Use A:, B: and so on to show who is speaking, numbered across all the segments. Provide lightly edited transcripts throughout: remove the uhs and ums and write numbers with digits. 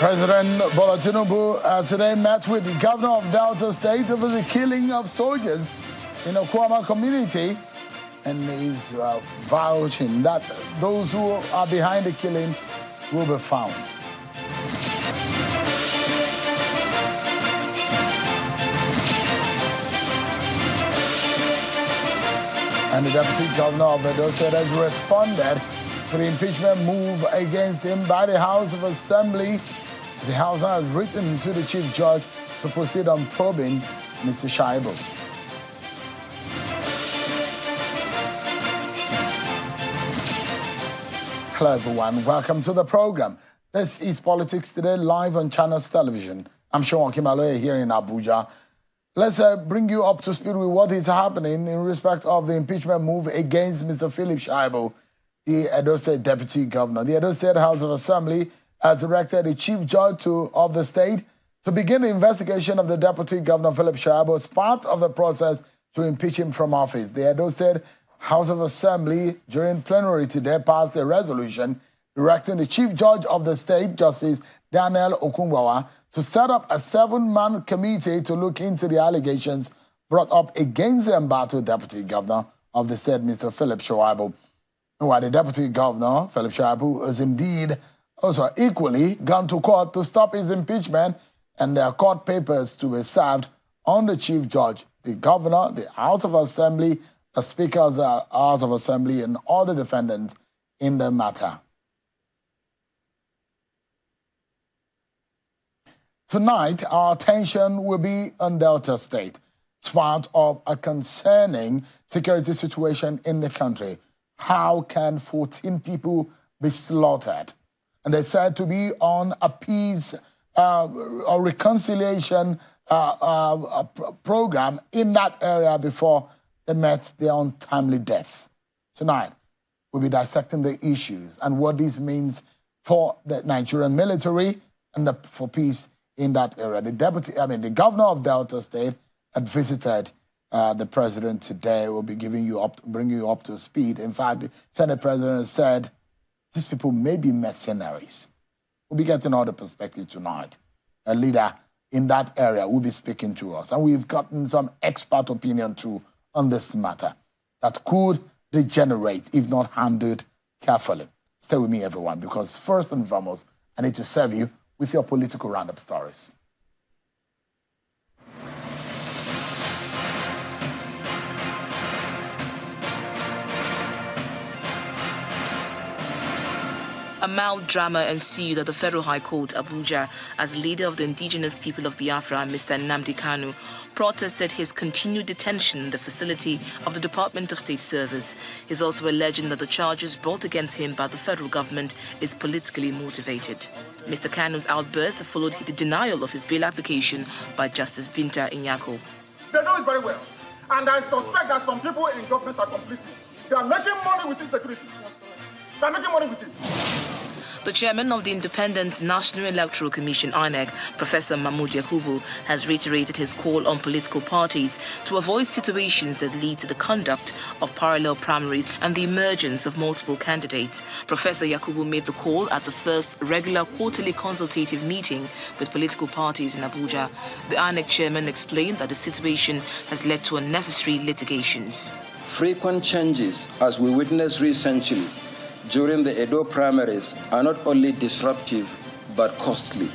A: President Bola Tinubu today met with the governor of Delta State over the killing of soldiers in the Okuama community, and is vouching that those who are behind the killing will be found. And the deputy governor of Edo State has responded to the impeachment move against him by the House of Assembly. The House has written to the Chief Judge to proceed on probing Mr. Shaibu. Hello everyone, welcome to the program. This is Politics Today, live on Channels Television. I'm Shaibu here in Abuja. Let's bring you up to speed with what is happening in respect of the impeachment move against Mr. Philip Shaibu, the Edo State Deputy Governor. The Edo State House of Assembly has directed the Chief Judge of the state to begin the investigation of the Deputy Governor Philip Shaibu as part of the process to impeach him from office. The Edo State House of Assembly, during plenary today, passed a resolution directing the Chief Judge of the state, Justice Daniel Okuama, to set up a 7-man committee to look into the allegations brought up against the embattled Deputy Governor of the state, Mr. Philip Shaibu. While the Deputy Governor, Philip Shaibu, is indeed also equally gone to court to stop his impeachment, and there are court papers to be served on the Chief Judge, the Governor, the House of Assembly, the Speaker of the House of Assembly, and all the defendants in the matter. Tonight, our attention will be on Delta State. It's part of a concerning security situation in the country. How can 14 people be slaughtered? And they're said to be on a peace or reconciliation program in that area before they met their untimely death. Tonight, we'll be dissecting the issues and what this means for the Nigerian military and for peace in that area. The governor of Delta State had visited the president today. We'll be bringing you up to speed. In fact, the Senate president said these people may be mercenaries. We'll be getting all the perspectives tonight. A leader in that area will be speaking to us. And we've gotten some expert opinion too on this matter that could degenerate if not handled carefully. Stay with me, everyone, because first and foremost, I need to serve you with your political roundup stories.
B: A mild drama ensued at the Federal High Court, Abuja, as leader of the indigenous people of Biafra, Mr. Nnamdi Kanu, protested his continued detention in the facility of the Department of State Service. He's also alleging that the charges brought against him by the federal government is politically motivated. Mr. Kanu's outburst followed the denial of his bail application by Justice Binta Inyako.
C: They know it very well, and I suspect that some people in government are complicit. They are making money with insecurity. They are making money with it.
B: The chairman of the Independent National Electoral Commission, INEC, Professor Mahmood Yakubu, has reiterated his call on political parties to avoid situations that lead to the conduct of parallel primaries and the emergence of multiple candidates. Professor Yakubu made the call at the first regular quarterly consultative meeting with political parties in Abuja. The INEC chairman explained that the situation has led to unnecessary litigations.
D: Frequent changes, as we witnessed recently, during the Edo primaries are not only disruptive but costly.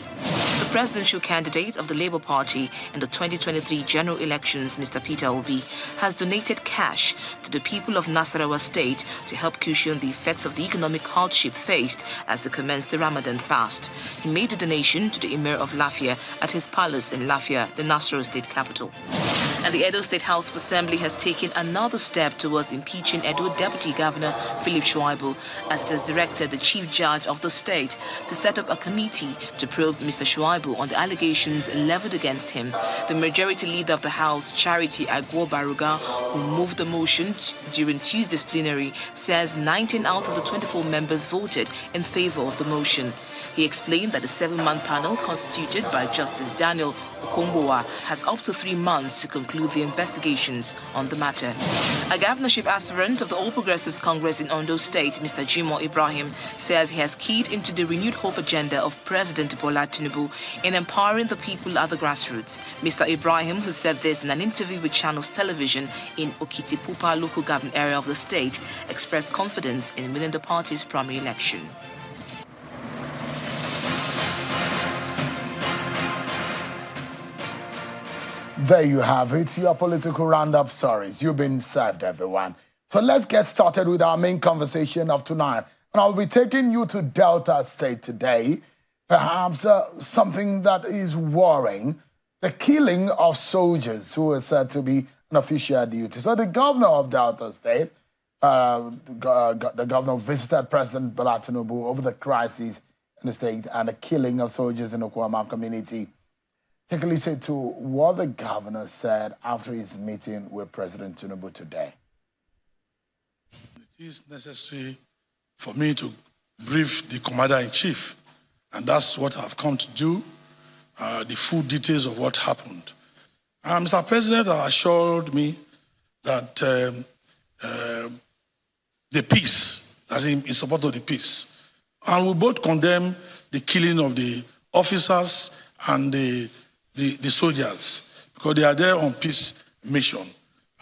B: The presidential candidate of the Labour Party in the 2023 general elections, Mr. Peter Obi, has donated cash to the people of Nasarawa State to help cushion the effects of the economic hardship faced as they commenced the Ramadan fast. He made the donation to the Emir of Lafia at his palace in Lafia, the Nasarawa State capital. And the Edo State House of Assembly has taken another step towards impeaching Edo Deputy Governor Philip Shaibu, as it has directed the Chief Judge of the state to set up a committee to probe Mr. Shaibu on the allegations leveled against him. The majority leader of the House, Charity Agwo Baruga, who moved the motion during Tuesday's plenary, says 19 out of the 24 members voted in favor of the motion. He explained that the 7-man panel constituted by Justice Daniel Okuama has up to 3 months to conclude the investigations on the matter. A governorship aspirant of the All Progressives Congress in Ondo State, Mr. Jimo Ibrahim, says he has keyed into the renewed hope agenda of President Bola Tinubu in empowering the people at the grassroots. Mr. Ibrahim, who said this in an interview with Channels Television in Okitipupa local government area of the state, expressed confidence in winning the party's primary election.
A: There you have it, your political roundup stories. You've been served, everyone. So let's get started with our main conversation of tonight. And I'll be taking you to Delta State today, perhaps something that is worrying, the killing of soldiers who are said to be on official duty. So the governor of Delta State, the governor visited President Bola Tinubu over the crisis in the state and the killing of soldiers in the Okuama community. Take a listen to what the governor said after his meeting with President Tinubu today.
E: It is necessary for me to brief the commander-in-chief, and that's what I've come to do, the full details of what happened. Mr. President assured me that the peace, as in support of the peace, and we both condemn the killing of the officers and the soldiers, because they are there on peace mission.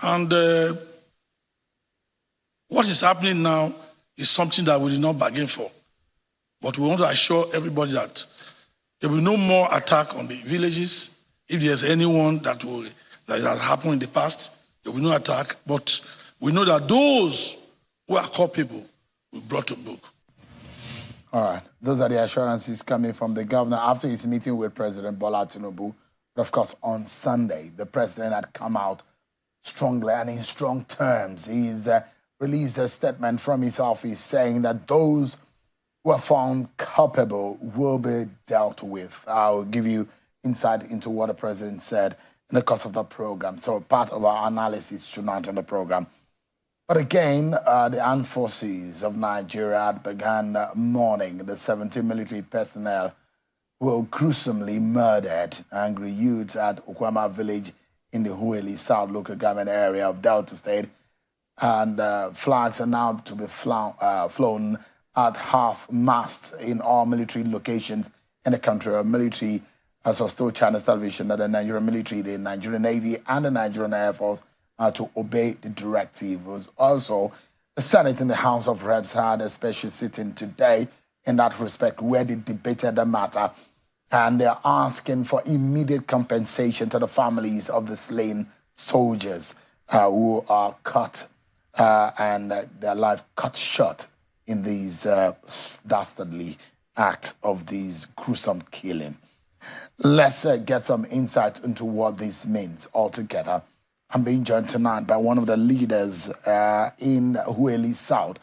E: And what is happening now is something that we did not bargain for. But we want to assure everybody that there will be no more attack on the villages. If there's anyone that has happened in the past, there will be no attack. But we know that those who are culpable will be brought to book.
A: All right. Those are the assurances coming from the governor after his meeting with President Bola Tinubu. But of course, on Sunday, the president had come out strongly and in strong terms. He's released a statement from his office saying that those who are found culpable will be dealt with. I'll give you insight into what the president said in the course of the program. So part of our analysis tonight on the program. But again, the armed forces of Nigeria had begun mourning the 17 military personnel were gruesomely murdered. Angry youths at Okuama village in the Hueli South local government area of Delta State. And flags are now to be flown at half-mast in all military locations in the country. Military, as was told Channels Television, that the Nigerian military, the Nigerian Navy, and the Nigerian Air Force are to obey the directive. Also, the Senate and the House of Reps had a special sitting today in that respect where they debated the matter, and they're asking for immediate compensation to the families of the slain soldiers who are cut and their life cut short in these dastardly acts of these gruesome killing. Let's get some insight into what this means altogether. I'm being joined tonight by one of the leaders in Hueli South.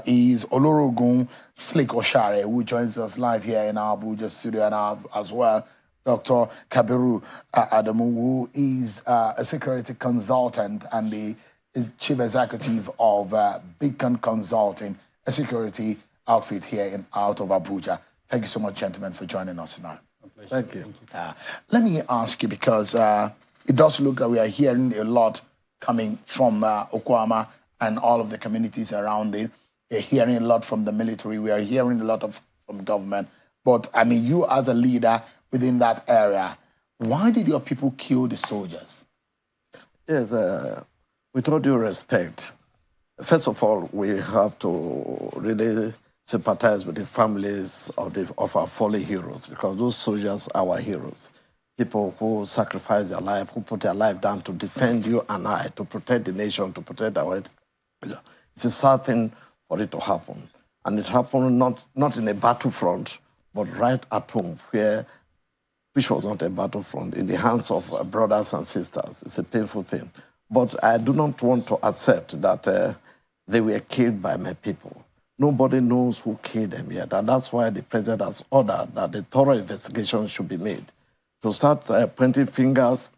A: Is Olorogun Slick Oshare, who joins us live here in our Abuja studio, and as well Dr. Kabiru Adamu, who is a security consultant and the chief executive of Beacon Consulting, a security outfit here out of Abuja. Thank you so much, gentlemen, for joining us tonight.
F: Thank you.
A: Let me ask you, because it does look like we are hearing a lot coming from Okuama and all of the communities around it. We're hearing a lot from the military. We are hearing a lot from government. But, I mean, you as a leader within that area, why did your people kill the soldiers?
F: Yes, with all due respect, first of all, we have to really sympathize with the families of our fallen heroes, because those soldiers are our heroes. People who sacrifice their life, who put their life down to defend you and I, to protect the nation, to protect our... It's a sad thing for it to happen. And it happened not in a battlefront, but right at home, which was not a battlefront, in the hands of brothers and sisters. It's a painful thing. But I do not want to accept that they were killed by my people. Nobody knows who killed them yet. And that's why the president has ordered that a thorough investigation should be made. To start pointing fingers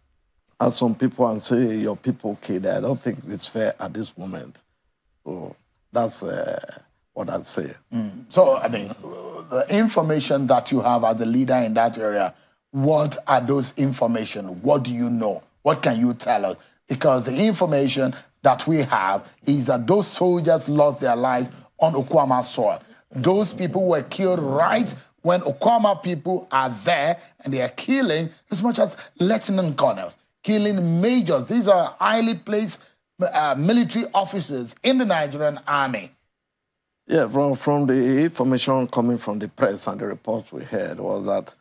F: at some people and say your people killed, I don't think it's fair at this moment. So that's what I'd say.
A: So, I mean, the information that you have as the leader in that area, what are those information? What do you know? What can you tell us? Because the information that we have is that those soldiers lost their lives on Okuama soil. Those people were killed right when Okuama people are there and they are killing as much as lieutenant colonels, killing majors. These are highly placed military officers in the Nigerian army.
F: Yeah, from the information coming from the press and the reports we heard was that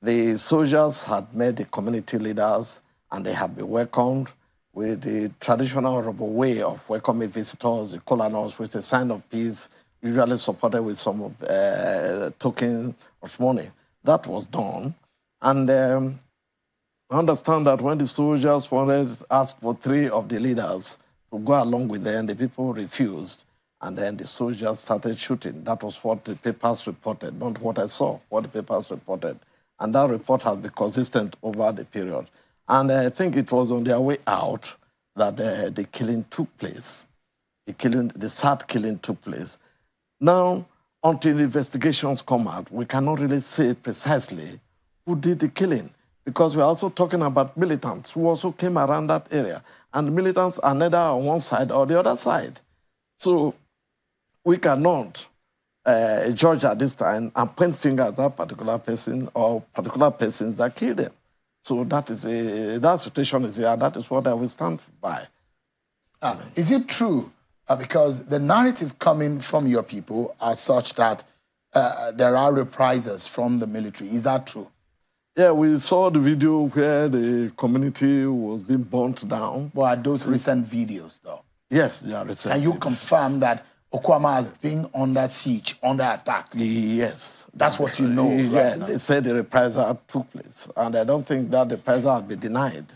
F: the soldiers had met the community leaders and they had been welcomed with the traditional honorable way of welcoming visitors, the colonels, with a sign of peace, usually supported with some token of money. That was done. And I understand that when the soldiers wanted to ask for 3 of the leaders to go along with them, the people refused. And then the soldiers started shooting. That was what the papers reported, not what I saw, what the papers reported. And that report has been consistent over the period. And I think it was on their way out that the killing took place. The sad killing took place. Now, until investigations come out, we cannot really say precisely who did the killing, because we're also talking about militants who also came around that area. And militants are neither on one side or the other side. So we cannot judge at this time and point fingers at that particular person or particular persons that killed them. So that situation is here. That is what I will stand by.
A: Is it true? Because the narrative coming from your people are such that there are reprisals from the military. Is that true?
F: Yeah, we saw the video where the community was being burnt down.
A: Well, are those recent videos, though?
F: Yes, they are recent.
A: Can you confirm that Okuama has been under siege, under attack?
F: Yes.
A: That's what you know.
F: Yeah,
A: right now.
F: They said the reprisal took place, and I don't think that the reprisal has been denied.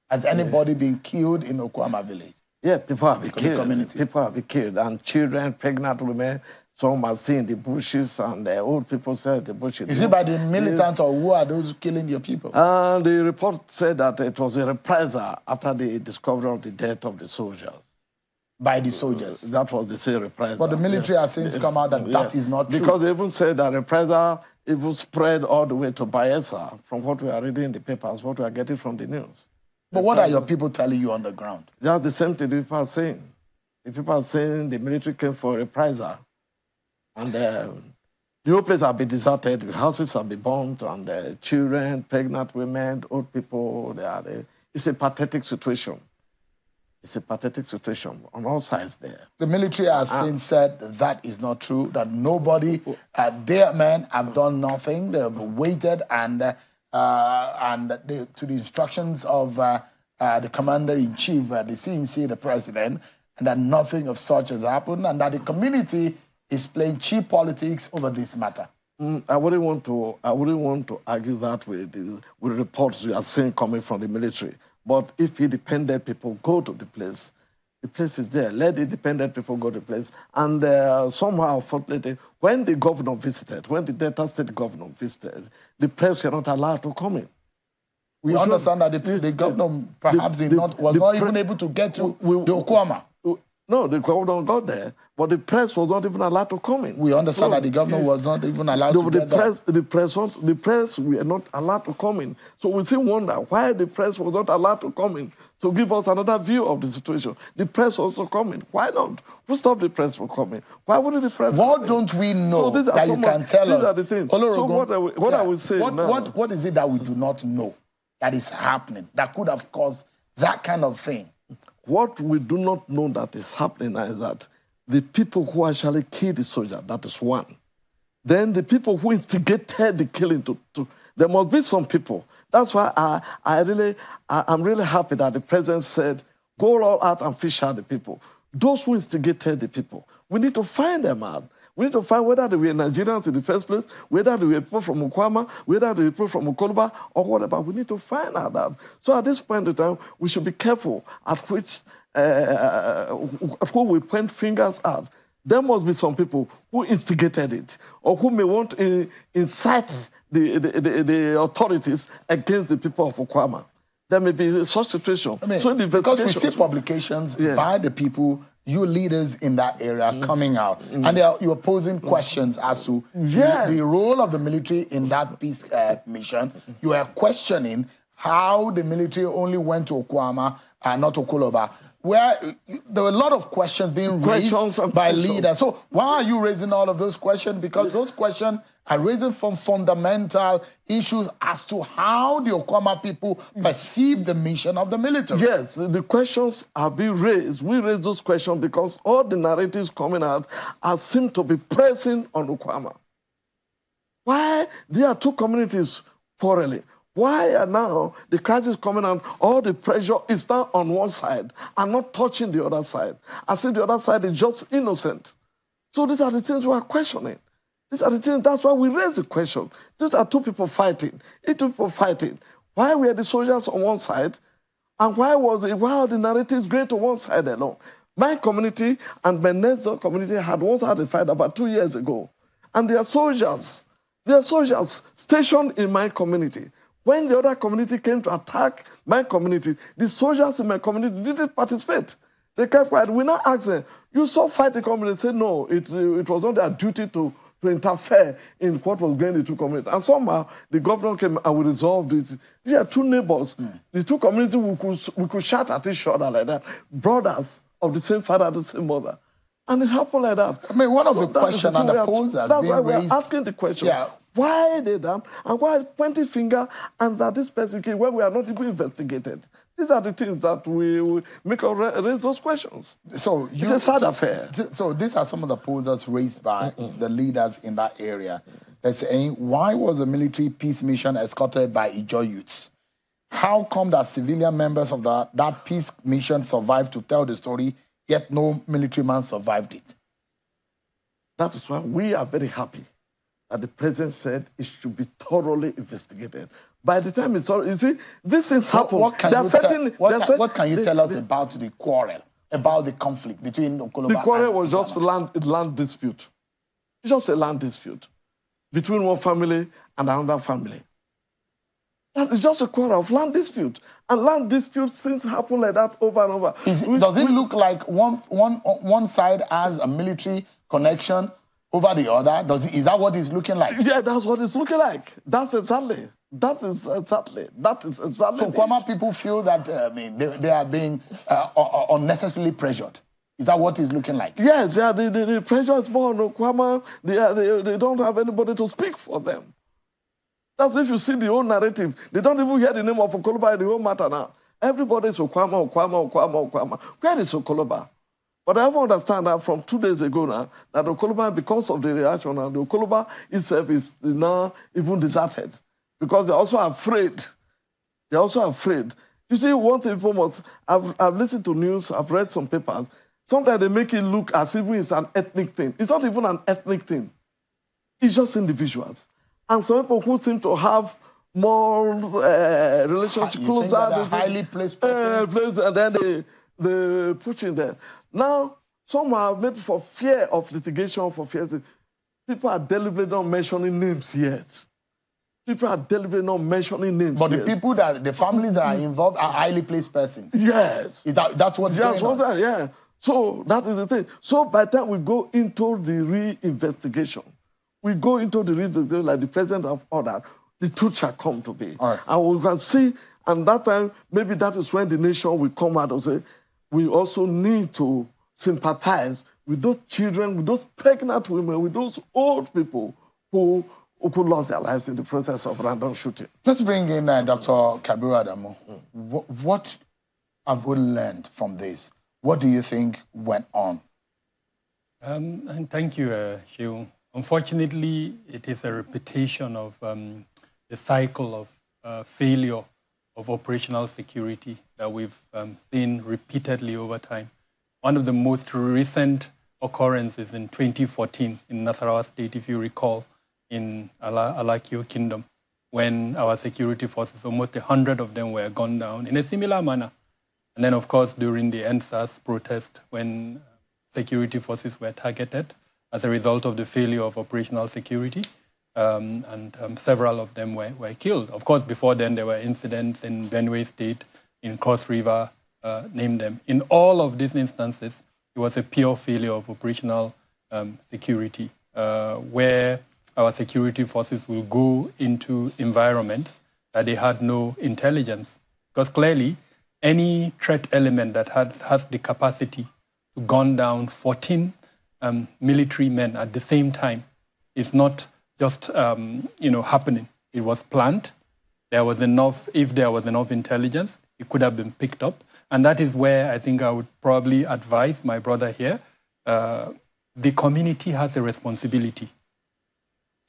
A: Has anybody been killed in Okuama village?
F: Yeah, people have been killed.
A: Community.
F: People have been killed, and children, pregnant women, some are still in the bushes, and the old people said the bushes.
A: Is it by the militants, or who are those killing your people?
F: The report said that it was a reprisal after the discovery of the death of the soldiers.
A: By the soldiers?
F: That was the same reprisal.
A: But the military has since come out that that is not true.
F: Because they even said that reprisal even spread all the way to Bayelsa, from what we are reading in the papers, what we are getting from the news.
A: But what are your people telling you on the ground?
F: That's the same thing the people are saying. The people are saying the military came for reprisal. And the whole place has been deserted, the houses have been burnt, and children, pregnant women, old people, it's a pathetic situation. It's a pathetic situation on all sides there.
A: The military has since said that is not true, that nobody, their men have done nothing. They have waited and to the instructions of the commander-in-chief, the CNC, the president, and that nothing of such has happened, and that the community is playing cheap politics over this matter.
F: I wouldn't want to argue that with reports we are seeing coming from the military. But if independent people go to the place is there. Let the independent people go to the place. And somehow, unfortunately, when the governor visited, when the Delta State governor visited, the press were not allowed to come in.
A: We understand that the governor perhaps was not even able to get to the Okuama.
F: No, the governor got there, but the press was not even allowed to come in.
A: We understand that the governor was not even allowed to get there.
F: The press were not allowed to come in. So we still wonder why the press was not allowed to come in to give us another view of the situation. The press also come in. Why not? Who stopped the press from coming? Why wouldn't the press
A: What don't we know that you can tell us?
F: These are the things. So what I would say now...
A: What is it that we do not know that is happening that could have caused that kind of thing?
F: What we do not know that is happening is that the people who actually killed the soldier, that is one. Then the people who instigated the killing, there must be some people. That's why I'm really happy that the president said, go all out and fish out the people. Those who instigated the people, we need to find them out. We need to find whether they were Nigerians in the first place, whether they were people from Okuama, whether they were people from Okuama, or whatever. We need to find out that. So at this point in time, we should be careful at who we point fingers at. There must be some people who instigated it, or who may want to incite the authorities against the people of Okuama. There may be such situation. So
A: because we see publications by the people, you leaders in that area coming out, and you're posing questions as to the role of the military in that peace mission. You are questioning how the military only went to Okuama and not to Koloba where there were a lot of questions being raised by leaders. So why are you raising all of those questions? Because those questions are raising from fundamental issues as to how the Okuama people perceive the mission of the military.
F: Yes, the questions are being raised. We raise those questions because all the narratives coming out seem to be pressing on Okuama. Why there are two communities quarreling? Why are now the crisis coming out, all the pressure is now on one side and not touching the other side, as if the other side is just innocent? So these are the things we are questioning. These are the things, that's why we raise the question. These are two people fighting, two people fighting. Why were the soldiers on one side, and why are the narratives going to one side alone? My community and my next door community had once had a fight about 2 years ago, and there are soldiers stationed in my community. When the other community came to attack my community, the soldiers in my community didn't participate. They kept quiet. We now asked them, you saw fight the community. They said, no, it was not their duty to interfere in what was going on in the two communities. And somehow the governor came and we resolved it. There are two neighbors. The two communities, we could shout at each other like that. Brothers of the same father, the same mother. And it happened like that.
A: I mean, one of the questions and the polls has
F: that's
A: been
F: why
A: raised.
F: we're asking the question.
A: Yeah.
F: Why they done and why pointing finger and that this person came when we are not even investigated? These are the things that we make us raise those questions.
A: So
F: it's a sad affair.
A: So these are some of the posers raised by the leaders in that area. They're saying, why was the military peace mission escorted by Ijaw youths? How come that civilian members of that peace mission survived to tell the story, yet no military man survived it?
F: That is why we are very happy that the president said it should be thoroughly investigated. By the time it's all, you see, these things happen.
A: What can you tell us about the quarrel, about the conflict between Okoloba?
F: The quarrel was just a land dispute. It's just a land dispute between one family and another family. That is just a quarrel of land dispute. And land disputes things happen like that over and over.
A: Does it look like one side has a military connection over the other? Is that what it's looking like?
F: Yeah, that's what it's looking like. That is exactly. So
A: Okuama people feel that they are being unnecessarily pressured. Is that what it's looking like?
F: Yes, yeah, the pressure is more on Okuama. They don't have anybody to speak for them. That's if you see the whole narrative. They don't even hear the name of Okoloba in the whole matter now. Everybody is Okuama. Where is Okoloba? But I have understand that from 2 days ago now, that Okoloba, because of the reaction, and the Okoloba itself is now even deserted. Because they're also afraid. You see, one thing people must, I've listened to news, I've read some papers. Sometimes they make it look as if it's an ethnic thing. It's not even an ethnic thing. It's just individuals. And some people who seem to have more relationship closer.
A: Highly placed
F: and then they push in there. Now, somehow, maybe for fear of litigation, people are deliberately not mentioning names yet. But
A: the people the families that are involved are highly placed persons.
F: Yes.
A: That's what's going on.
F: Yeah. So that is the thing. So by the time we go into the re-investigation, like the president have ordered, the truth shall come to be.
A: Right.
F: And we can see, and that time, maybe that is when the nation will come out and say, we also need to sympathize with those children, with those pregnant women, with those old people who lost their lives in the process of random shooting.
A: Let's bring in Dr. Kabiru Adamu. What have we learned from this? What do you think went on?
G: And thank you, Shaibu. Unfortunately, it is a repetition of the cycle of failure of operational security that we've seen repeatedly over time. One of the most recent occurrences in 2014 in Nasarawa State, if you recall, in Alakio Kingdom, when our security forces, almost 100 of them were gunned down in a similar manner. And then, of course, during the NSAS protest, when security forces were targeted as a result of the failure of operational security, and several of them were killed. Of course, before then, there were incidents in Benue State, in Cross River, name them. In all of these instances, it was a pure failure of operational security, where our security forces will go into environments that they had no intelligence. Because clearly, any threat element that has the capacity to gun down 14 military men at the same time is not just happening. It was planned. There was enough. If there was enough intelligence, it could have been picked up. And that is where I think I would probably advise my brother here. The community has a responsibility.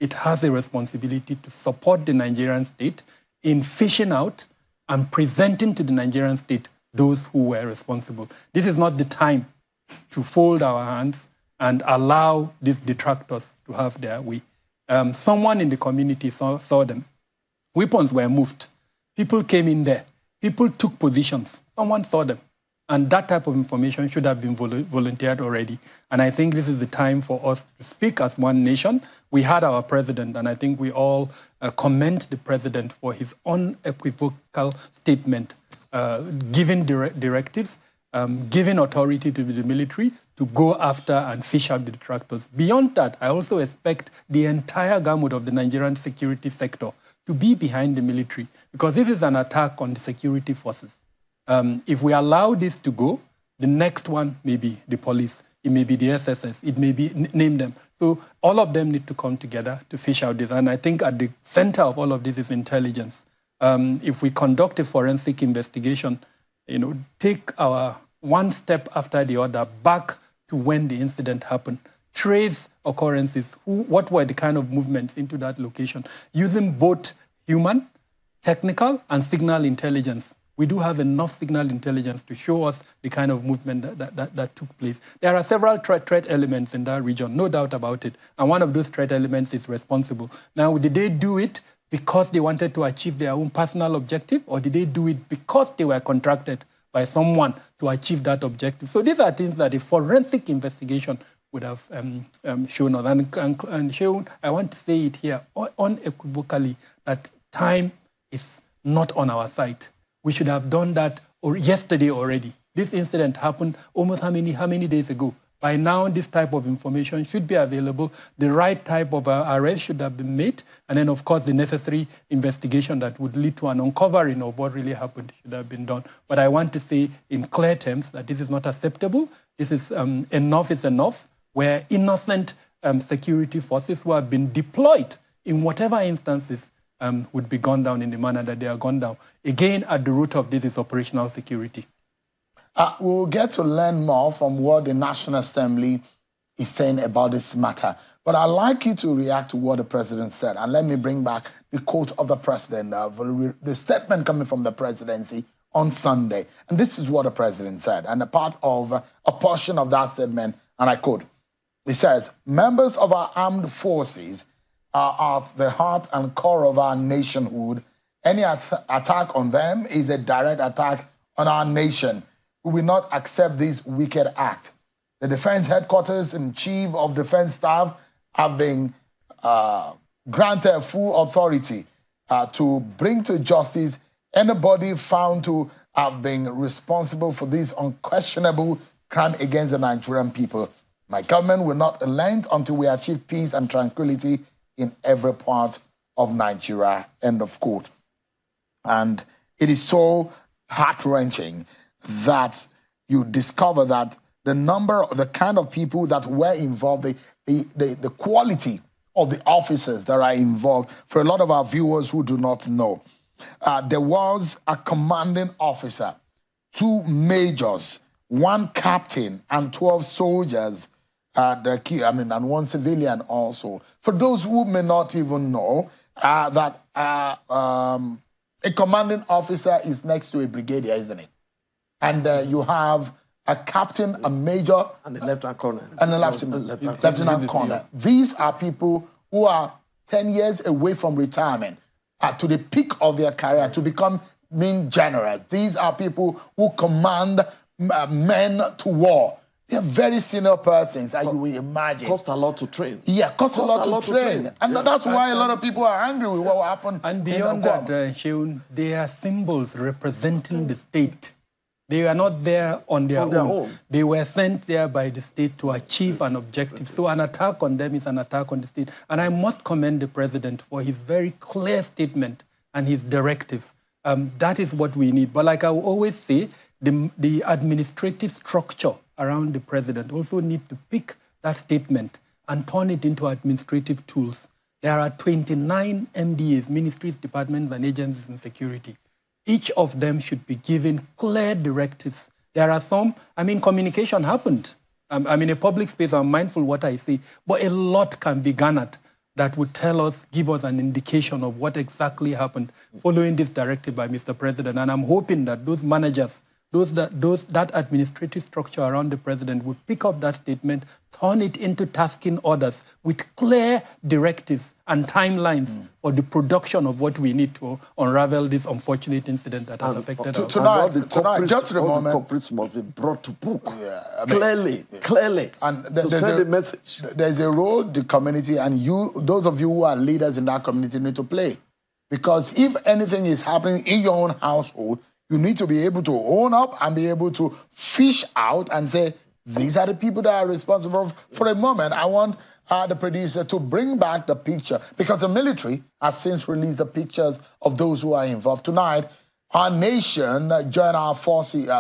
G: It has a responsibility to support the Nigerian state in fishing out and presenting to the Nigerian state those who were responsible. This is not the time to fold our hands and allow these detractors to have their way. Someone in the community saw them. Weapons were moved. People came in there. People took positions. Someone saw them. And that type of information should have been volunteered already. And I think this is the time for us to speak as one nation. We had our president, and I think we all commend the president for his unequivocal statement, giving directives, giving authority to the military to go after and fish out the detractors. Beyond that, I also expect the entire gamut of the Nigerian security sector to be behind the military, because this is an attack on the security forces. If we allow this to go, the next one may be the police, it may be the SSS, it may be, name them. So all of them need to come together to fish out this. And I think at the center of all of this is intelligence. If we conduct a forensic investigation, take our one step after the other back to when the incident happened, trace occurrences, what were the kind of movements into that location, using both human, technical, and signal intelligence. We do have enough signal intelligence to show us the kind of movement that took place. There are several threat elements in that region, no doubt about it. And one of those threat elements is responsible. Now, did they do it because they wanted to achieve their own personal objective, or did they do it because they were contracted by someone to achieve that objective? So these are things that a forensic investigation would have shown us. And Shehu, I want to say it here unequivocally that time is not on our side. We should have done that yesterday already. This incident happened almost how many days ago? By now, this type of information should be available. The right type of arrest should have been made. And then, of course, the necessary investigation that would lead to an uncovering of what really happened should have been done. But I want to say in clear terms that this is not acceptable. This is enough is enough, where innocent security forces who have been deployed in whatever instances would be gone down in the manner that they are gone down. Again, at the root of this is operational security.
A: We'll get to learn more from what the National Assembly is saying about this matter. But I'd like you to react to what the president said. And let me bring back the quote of the president, the statement coming from the presidency on Sunday. And this is what the president said. And a part of a portion of that statement, and I quote, he says, members of our armed forces are at the heart and core of our nationhood. Any attack on them is a direct attack on our nation. We will not accept this wicked act. The Defense Headquarters and Chief of Defense Staff have been granted full authority to bring to justice anybody found to have been responsible for this unquestionable crime against the Nigerian people. My government will not relent until we achieve peace and tranquility in every part of Nigeria, end of quote. And it is so heart-wrenching that you discover that the kind of people that were involved, the quality of the officers that are involved, for a lot of our viewers who do not know. There was a commanding officer, 2 majors, 1 captain, and 12 soldiers, and 1 civilian also. For those who may not even know, that a commanding officer is next to a brigadier, isn't it? And you have a captain, a major,
F: and a lieutenant colonel.
A: And a lieutenant colonel. These are people who are 10 years away from retirement, to the peak of their career, to become main generals. These are people who command men to war. They're very senior persons, as you will imagine.
F: Cost a lot to train.
A: Yeah, cost a lot to train. And that's why a lot of people are angry with what happened.
G: And beyond that, Sheun, they are symbols representing the state. They are not there on their own. They were sent there by the state to achieve an objective. So an attack on them is an attack on the state. And I must commend the president for his very clear statement and his directive That is what we need. But like I always say, the administrative structure around the president also need to pick that statement and turn it into administrative tools. There are 29 MDAs, ministries, departments, and agencies in security. Each of them should be given clear directives. There are some, communication happened. I'm in a public space, I'm mindful what I say, but a lot can be garnered that would give us an indication of what exactly happened following this directive by Mr. President. And I'm hoping that those managers, that administrative structure around the president would pick up that statement, turn it into tasking orders with clear directives and timelines for the production of what we need to unravel this unfortunate incident that has affected us.
A: Tonight, just a moment.
F: The culprits must be brought to book clearly.
A: And
F: to send a message.
A: There's a role the community and you, those of you who are leaders in that community, need to play. Because if anything is happening in your own household, you need to be able to own up and be able to fish out and say, these are the people that are responsible. For a moment, I want the producer to bring back the picture, because the military has since released the pictures of those who are involved. Tonight, our nation join our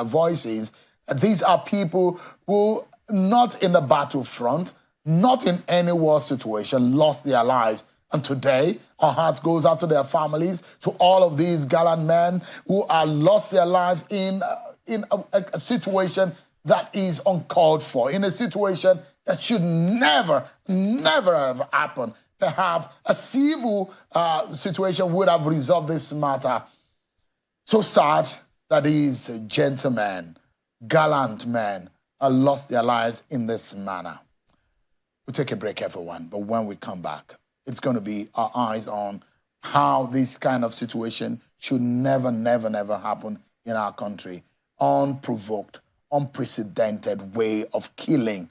A: voices. These are people who, not in the battlefront, not in any war situation, lost their lives. And today, our hearts goes out to their families, to all of these gallant men who are lost their lives in a situation that is uncalled for, in a situation that should never have happened. Perhaps a civil situation would have resolved this matter. So sad that these gentlemen, gallant men, have lost their lives in this manner. We'll take a break, everyone, but when we come back, it's going to be our eyes on how this kind of situation should never happen in our country. Unprovoked, unprecedented way of killing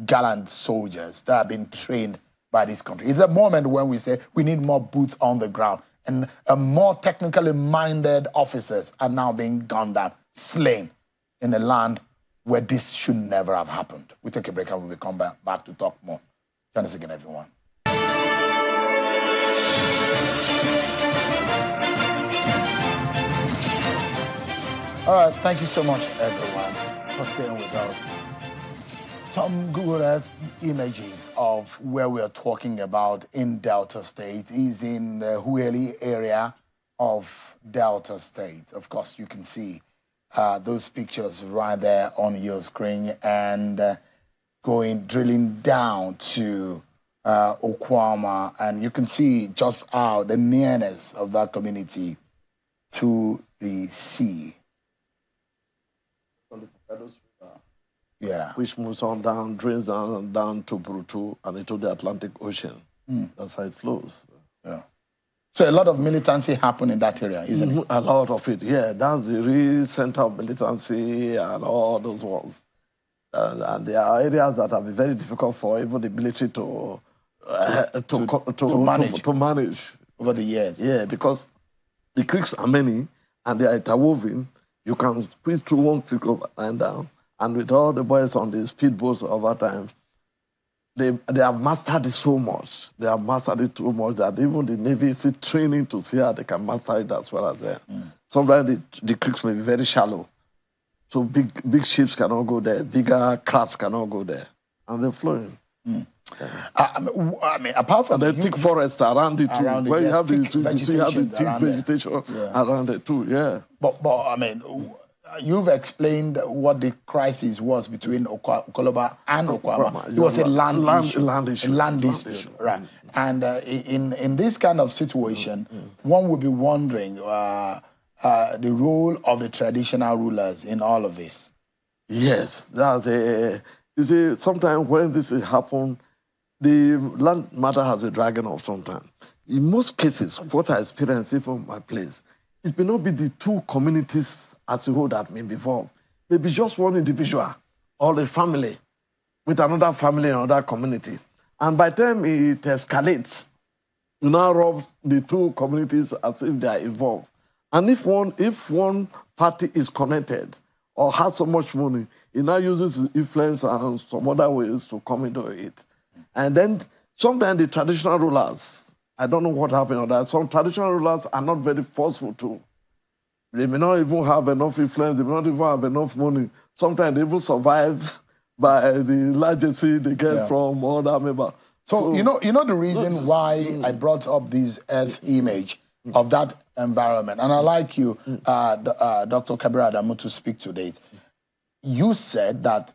A: gallant soldiers that have been trained by this country. It's a moment when we say we need more boots on the ground, and more technically minded officers are now being gunned down, slain in a land where this should never have happened. We take a break and we'll come back to talk more. Join us again, everyone. All right, thank you so much, everyone, for staying with us. Some Google Earth images of where we are talking about in Delta State is in the Hueli area of Delta State. Of course, you can see those pictures right there on your screen, and drilling down to Okuama, and you can see just how the nearness of that community to the sea. Yeah.
F: Which moves on down, drains down to Brutu and into the Atlantic Ocean. That's how it flows.
A: Yeah. So a lot of militancy happen in that area, isn't it?
F: A lot of it, yeah. That's the real center of militancy and all those ones. And there are areas that have been very difficult for even the military to manage
A: over the years.
F: Yeah, because the creeks are many and they are interwoven. You can squeeze through one creek up and down. And with all the boys on the speedboats over time, they have mastered it so much. They have mastered it too much that even the Navy is training to see how they can master it as well as them. Sometimes the creeks may be very shallow. So big ships cannot go there. Bigger crafts cannot go there. And they're flowing.
A: Apart from
F: the thick forest around it too, where you have the thick vegetation around it too, yeah.
A: But you've explained what the crisis was between Okoloba and Okuama. It was a land issue, right? And in this kind of situation, one would be wondering the role of the traditional rulers in all of this.
F: Yes, you see, sometimes when this happens, the land matter has been dragging off sometimes. In most cases, what I experienced even in my place, it may not be the two communities as a whole that may be involved. Maybe just one individual or a family with another family in another community. And by the time it escalates, you now rub the two communities as if they are involved. And if one party is connected or has so much money, it now uses influence and some other ways to come into it. And then sometimes the traditional rulers, I don't know what happened on that, some traditional rulers are not very forceful too. They may not even have enough influence. They may not even have enough money. Sometimes they even survive by the largesse they get from other members.
A: So you know the reason why I brought up this earth image of that environment, and I like you, Dr. Kabir Adamu, to speak to this. You said that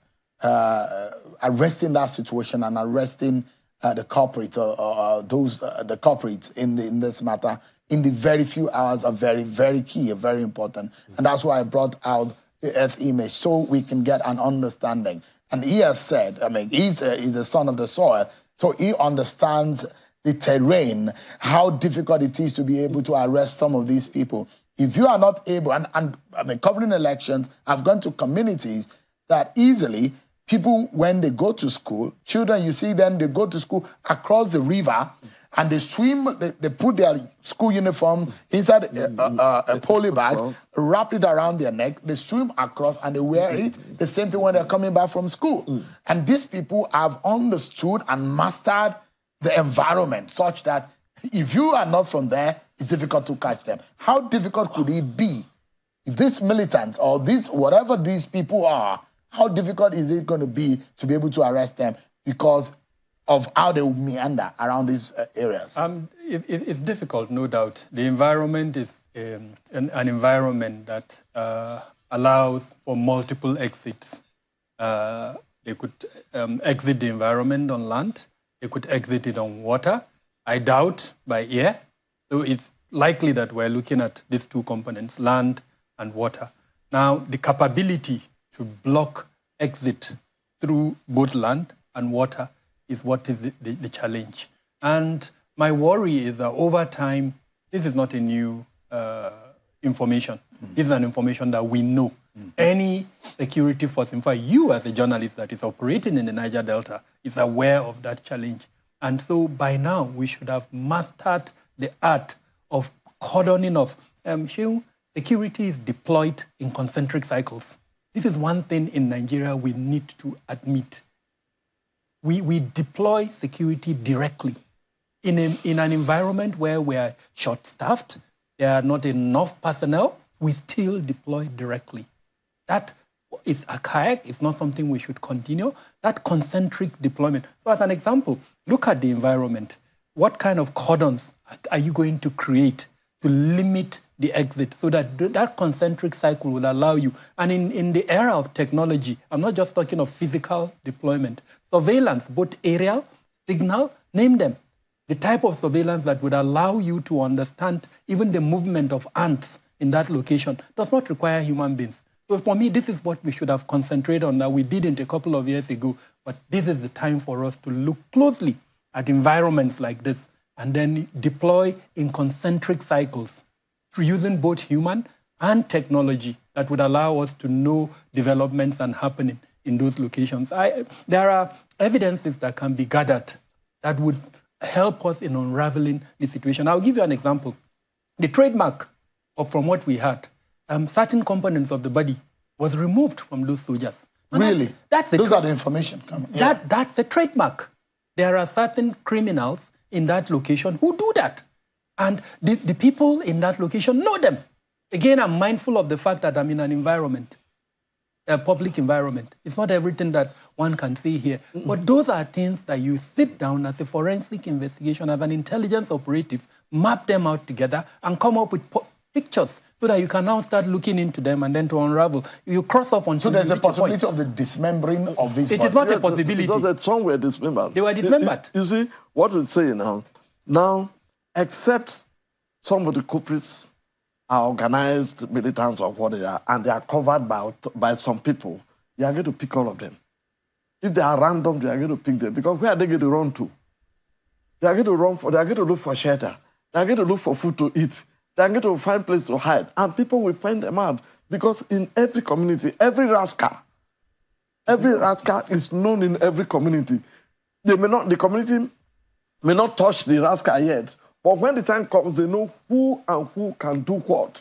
A: arresting that situation and arresting the culprits or those the culprits in this matter in the very few hours are very, very key, very important, and that's why I brought out the earth image so we can get an understanding. And he has said, I mean, he's the son of the soil. So he understands the terrain, how difficult it is to be able to arrest some of these people. If you are not able, and I mean, covering elections, I've gone to communities that easily, people, when they go to school, children, you see them, they go to school across the river, and they swim, they put their school uniform inside a poly bag, wrap it around their neck, they swim across and they wear it, the same thing when they're coming back from school. And these people have understood and mastered the environment such that if you are not from there, it's difficult to catch them. How difficult could it be if these militants or whatever these people are, how difficult is it going to be able to arrest them because of how they meander around these areas?
G: It's difficult, no doubt. The environment is an environment that allows for multiple exits. They could exit the environment on land. They could exit it on water. I doubt by air. So it's likely that we're looking at these two components, land and water. Now, the capability to block exit through both land and water is what is the challenge. And my worry is that over time, this is not a new information. This is an information that we know. Any security force, in fact, you as a journalist that is operating in the Niger Delta is aware of that challenge. And so by now, we should have mastered the art of cordoning off. Security is deployed in concentric cycles. This is one thing in Nigeria we need to admit. We deploy security directly. In an environment where we are short-staffed, there are not enough personnel, we still deploy directly. That is archaic. It's not something we should continue. That concentric deployment. So as an example, look at the environment. What kind of cordons are you going to create to limit the exit so that that concentric cycle will allow you? And in the era of technology, I'm not just talking of physical deployment, surveillance, both aerial, signal, name them. The type of surveillance that would allow you to understand even the movement of ants in that location does not require human beings. So for me, this is what we should have concentrated on that we didn't a couple of years ago. But this is the time for us to look closely at environments like this and then deploy in concentric cycles through using both human and technology that would allow us to know developments and happening in those locations. There are evidences that can be gathered that would help us in unraveling the situation. I'll give you an example. The trademark from what we had, certain components of the body was removed from those soldiers. And
A: really? Those are the information.
G: That's a trademark. There are certain criminals in that location who do that. And the people in that location know them. Again, I'm mindful of the fact that I'm in an environment, a public environment. It's not everything that one can see here. But those are things that you sit down as a forensic investigation, as an intelligence operative, map them out together, and come up with pictures so that you can now start looking into them and then to unravel. You cross up on.
A: So there's a possibility of the dismembering of this.
G: It is not a possibility.
F: Because that some were dismembered.
G: They were dismembered.
F: You see, what we're saying now, except some of the culprits are organized militants or what they are, and they are covered by some people, you are going to pick all of them. If they are random, they are going to pick them. Because where are they going to run to? They are going to look for shelter. They are going to look for food to eat. They are going to find place to hide. And people will find them out. Because in every community, every rascal is known in every community. The community may not touch the rascal yet, but when the time comes, they know who and who can do what.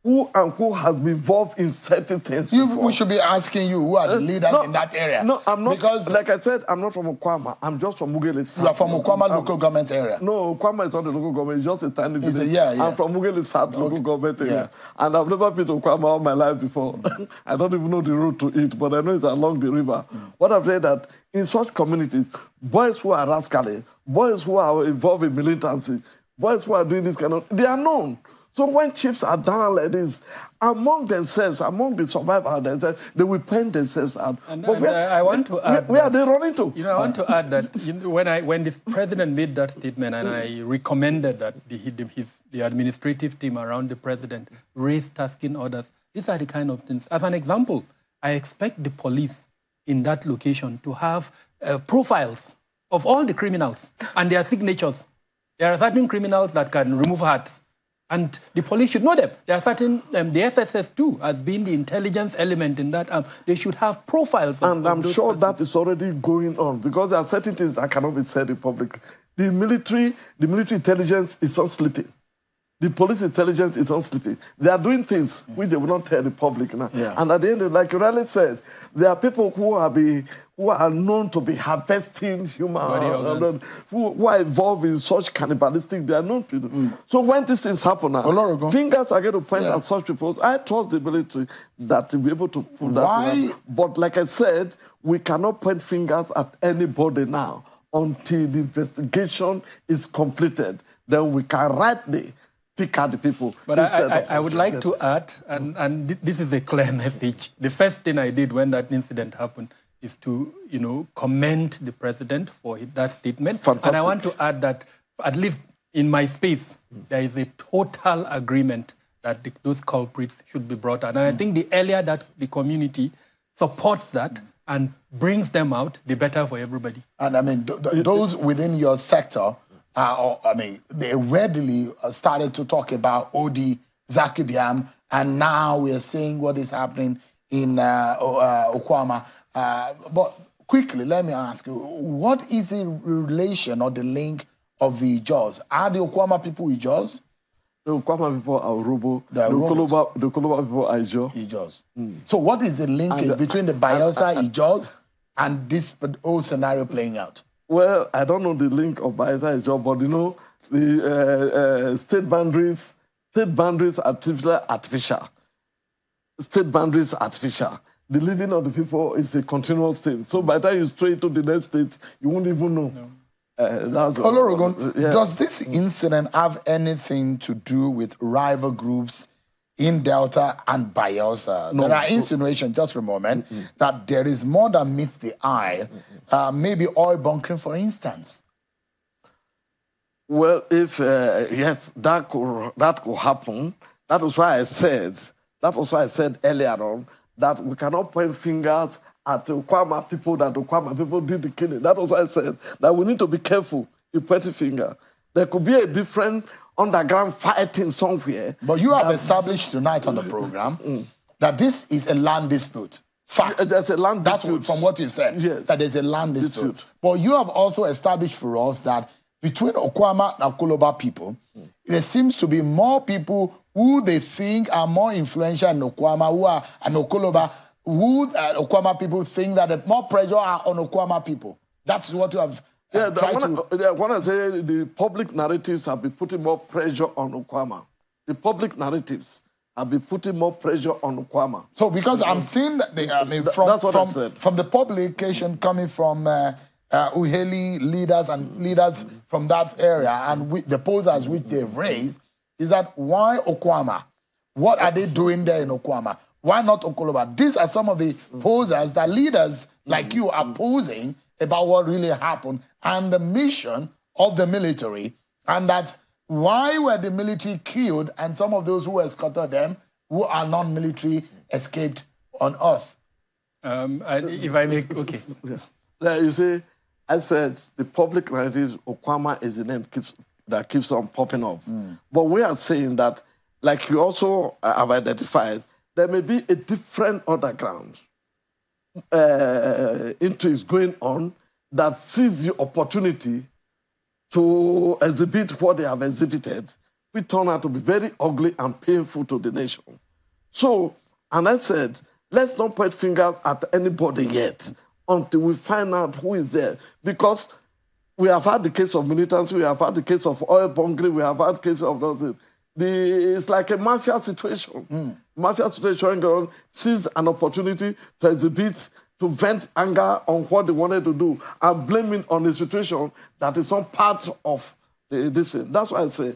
F: who and who has been involved in certain things.
A: We should be asking you who are the leaders in that area.
F: No, I'm not.
A: Because,
F: like I said, I'm not from Okuama. I'm just from Mugele South.
A: You are from Okuama local government area.
F: No, Okuama is not the local government. It's just a tiny village.
A: Yeah.
F: I'm from Mugele South local government area. And I've never been to Okuama all my life before. I don't even know the road to it, but I know it's along the river. What I've said that in such communities, boys who are rascally, boys who are involved in militancy, boys who are doing this kind of, they are known. So when chiefs are down like this, among themselves, among the survivors themselves, they will paint themselves out.
G: I want to add
F: where are they running to?
G: I want to add that when the president made that statement, and I recommended that the administrative team around the president raise tasking orders. These are the kind of things. As an example, I expect the police in that location to have profiles of all the criminals and their signatures. There are certain criminals that can remove hats. And the police should know them. There are certain, the SSS too, as being the intelligence element in that, they should have profiles.
F: And I'm sure that is already going on, because there are certain things that cannot be said in public. The military intelligence is not sleeping. The police intelligence is not sleeping. They are doing things which they will not tell the public now.
A: Yeah.
F: And at the end, like you rightly said, there are people who are known to be harvesting human, who are involved in such cannibalistic. They are known people. So when these things happen now, fingers are going to point at such people. I trust the military that to be able to put that. But like I said, we cannot point fingers at anybody now until the investigation is completed. Then we can rightly pick out the people.
G: But I would like to add, and this is a clear message. The first thing I did when that incident happened is to, commend the president for that statement.
F: Fantastic.
G: And I want to add that, at least in my space, there is a total agreement that those culprits should be brought out. And I think the earlier that the community supports that and brings them out, the better for everybody.
A: And I mean, those within your sector, they readily started to talk about OD Zakibiam, and now we are seeing what is happening in Okuama. But quickly, let me ask you, what is the relation or the link of the Ijaws? Are the Okuama people Ijaws?
F: The Okuama people are Urobo. The Okoloba people are
A: Ijaws. So what is the linkage between the Bayelsa Ijaws and this whole scenario playing out?
F: Well, I don't know the link of Bayelsa Ijaw, but the state boundaries are artificial. State boundaries are artificial. The living of the people is a continuous thing. So by the time you stray to the next state, you won't even know.
A: Does this incident have anything to do with rival groups in Delta and Bayelsa? No. There are insinuations, just for a moment, that there is more than meets the eye, maybe oil bunkering, for instance.
F: Well, if, yes, that could happen. That was why I said earlier on that we cannot point fingers at the Okuama people, that the Okuama people did the killing. That was why I said that we need to be careful in pointing finger. There could be a different underground fighting somewhere.
A: But you have established tonight on the program that this is a land dispute. Fact.
F: There's a land dispute.
A: That's from what you said,
F: yes,
A: that there's a land dispute. But you have also established for us that between Okuama and Okoloba people, there seems to be more people who they think are more influential in Okuama, who are and Okoloba, who Okuama people think that more pressure are on Okuama people. That's what you have.
F: I want to say the public narratives have been putting more pressure on Okuama. The public narratives have been putting more pressure on Okuama.
A: So because I'm seeing that from the publication coming from Uheli leaders and leaders from that area and with the posers which they've raised, is that why Okuama? What are they doing there in Okuama? Why not Okoloba? These are some of the posers that leaders like you are posing about what really happened and the mission of the military, and that why were the military killed and some of those who escorted them, who are non-military, escaped on earth?
G: If I make, okay.
F: You see, I said the public narrative, Okuama is the name that keeps on popping up. But we are saying that, like you also have identified, there may be a different underground intrigues going on that sees the opportunity to exhibit what they have exhibited which turned out to be very ugly and painful to the nation. So, and I said, let's not point fingers at anybody yet until we find out who is there. Because we have had the case of militancy, we have had the case of oil bunkering, we have had the case of those. It's like a mafia situation. Mafia situation sees an opportunity to exhibit, to vent anger on what they wanted to do and blame it on the situation that is not part of this thing. That's why I say.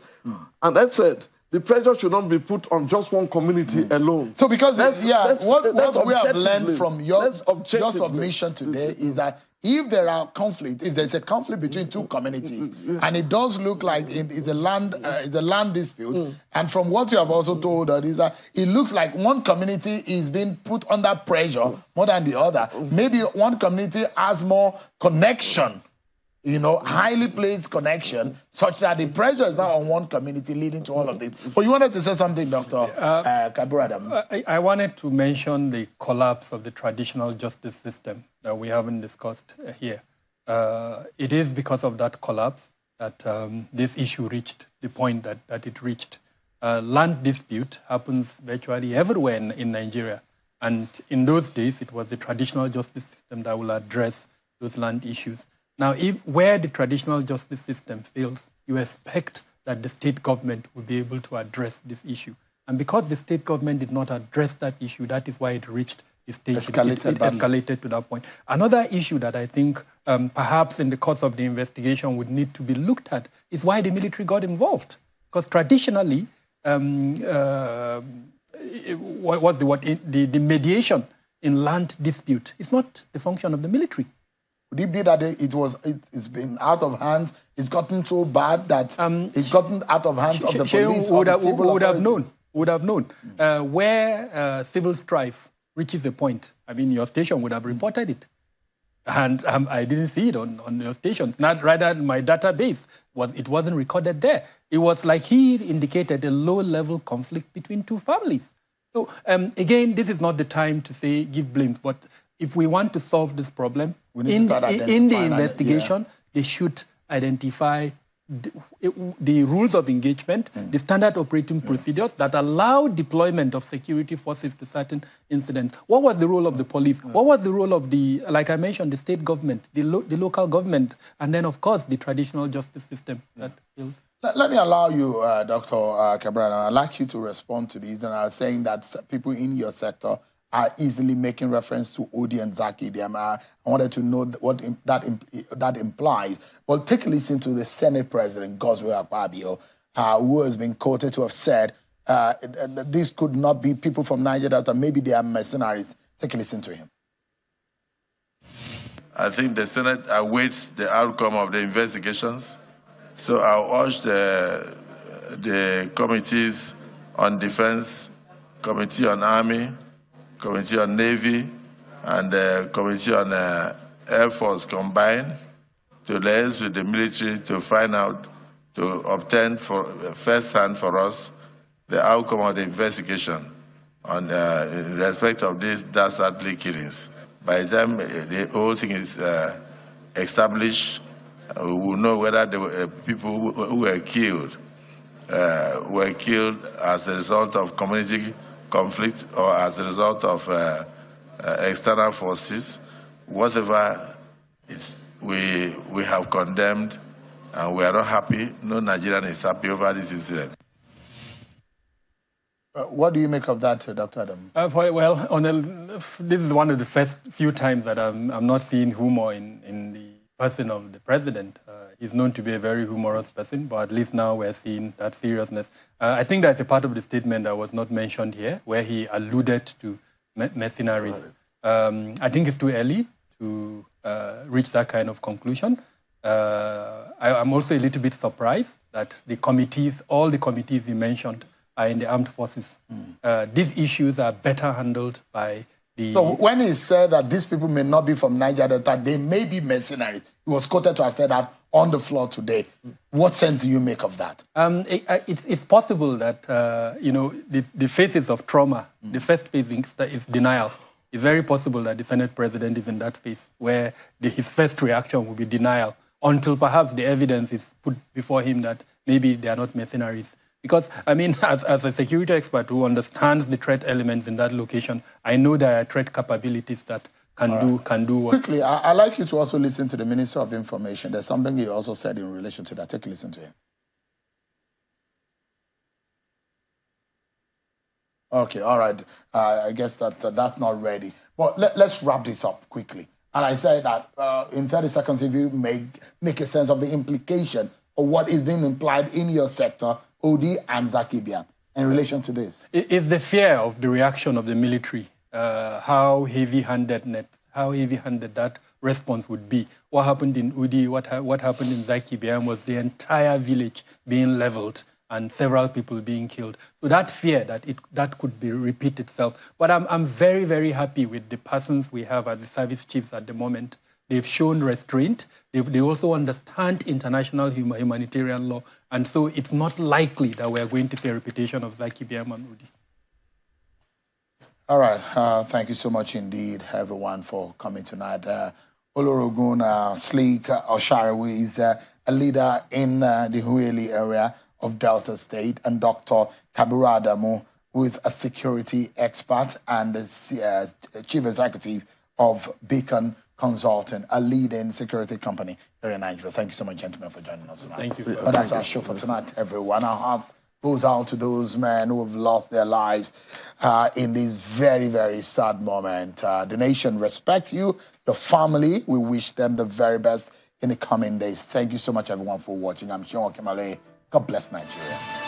F: And I said, the pressure should not be put on just one community alone.
A: So because, what we have learned from your submission today is that if there are conflict, if there's a conflict between two communities, and it does look like it's a land dispute, and from what you have also told us is that it looks like one community is being put under pressure more than the other. Maybe one community has more connection, highly placed connection, such that the pressure is now on one community leading to all of this. But you wanted to say something, Dr. Kabir.
G: I wanted to mention the collapse of the traditional justice system that we haven't discussed here. It is because of that collapse that this issue reached the point that it reached. Land dispute happens virtually everywhere in Nigeria. And in those days, it was the traditional justice system that will address those land issues. Now, where the traditional justice system fails, you expect that the state government will be able to address this issue. And because the state government did not address that issue, that is why it reached the stage. It escalated to that point. Another issue that I think perhaps in the course of the investigation would need to be looked at is why the military got involved. Because traditionally, the mediation in land dispute is not the function of the military.
A: Could it be that it's been out of hand, it's gotten so bad that it's gotten out of hands of the police or the civil authorities?
G: Would have known. Where civil strife reaches a point, I mean, your station would have reported it. And I didn't see it on your station. Rather, my database, it wasn't recorded there. It was like he indicated a low-level conflict between two families. So again, this is not the time to say give blames, but if we want to solve this problem, in the investigation, they should identify the rules of engagement, the standard operating procedures that allow deployment of security forces to certain incidents. What was the role of the police? What was the role of like I mentioned, the state government, the local government, and then, of course, the traditional justice system?
A: Let me allow you, Dr. Cabral, I'd like you to respond to these. And I was saying that people in your sector are easily making reference to Odi and Zaki. I wanted to know what that implies. Well, take a listen to the Senate President, Godswill Akpabio, who has been quoted to have said that this could not be people from Niger Delta, maybe they are mercenaries. Take a listen to him.
H: I think the Senate awaits the outcome of the investigations. So I urge the committees on defense, committee on army, Committee on Navy, and the Committee on Air Force combined to liaise with the military to find out, to obtain first-hand for us the outcome of the investigation on in respect of these dastardly killings. By the time the whole thing is established, we will know whether the people who were killed as a result of community conflict or as a result of external forces. Whatever we have condemned, and we are not happy. No Nigerian is happy over this incident.
A: What do you make of that, Dr. Adam?
G: This is one of the first few times that I'm not seeing humor in the person of the president. He's known to be a very humorous person, but at least now we're seeing that seriousness. I think that's a part of the statement that was not mentioned here, where he alluded to mercenaries. I think it's too early to reach that kind of conclusion. I'm also a little bit surprised that all the committees he mentioned are in the armed forces. These issues are better handled by
A: So when he said that these people may not be from Niger Delta, they may be mercenaries, he was quoted to have said that on the floor today. What sense do you make of that?
G: It's possible that the phases of trauma, the first phase is denial. It's very possible that the Senate President is in that phase where his first reaction will be denial until perhaps the evidence is put before him that maybe they are not mercenaries. Because, I mean, as a security expert who understands the threat elements in that location, I know there are threat capabilities that can do what.
A: Quickly, I'd like you to also listen to the Minister of Information. There's something he also said in relation to that. Take a listen to him. Okay, all right. I guess that's not ready. But let's wrap this up quickly. And I say that in 30 seconds, if you make a sense of the implication of what is being implied in your sector, Odi and Zakibian, in relation to this.
G: It's the fear of the reaction of the military, how heavy-handed that response would be. What happened in Udi, what happened in Zakibian was the entire village being leveled and several people being killed. So that fear that could be repeat itself. But I'm very, very happy with the persons we have as the service chiefs at the moment. They've shown restraint. They also understand international humanitarian law. And so it's not likely that we're going to see a repetition of Zakibian and Udi.
A: All right. Thank you so much indeed, everyone, for coming tonight. Olorogun Sleek Osharawi is a leader in the Hueli area of Delta State, and Dr. Kabura Adamu, who is a security expert and the chief executive of Beacon Consulting, a leading security company here in Nigeria. Thank you so much, gentlemen, for joining us tonight.
G: Thank you.
A: But that's our show for tonight, everyone. Our hearts goes out to those men who have lost their lives in this very, very sad moment. The nation respects you, your family. We wish them the very best in the coming days. Thank you so much, everyone, for watching. I'm Shaibu. God bless Nigeria.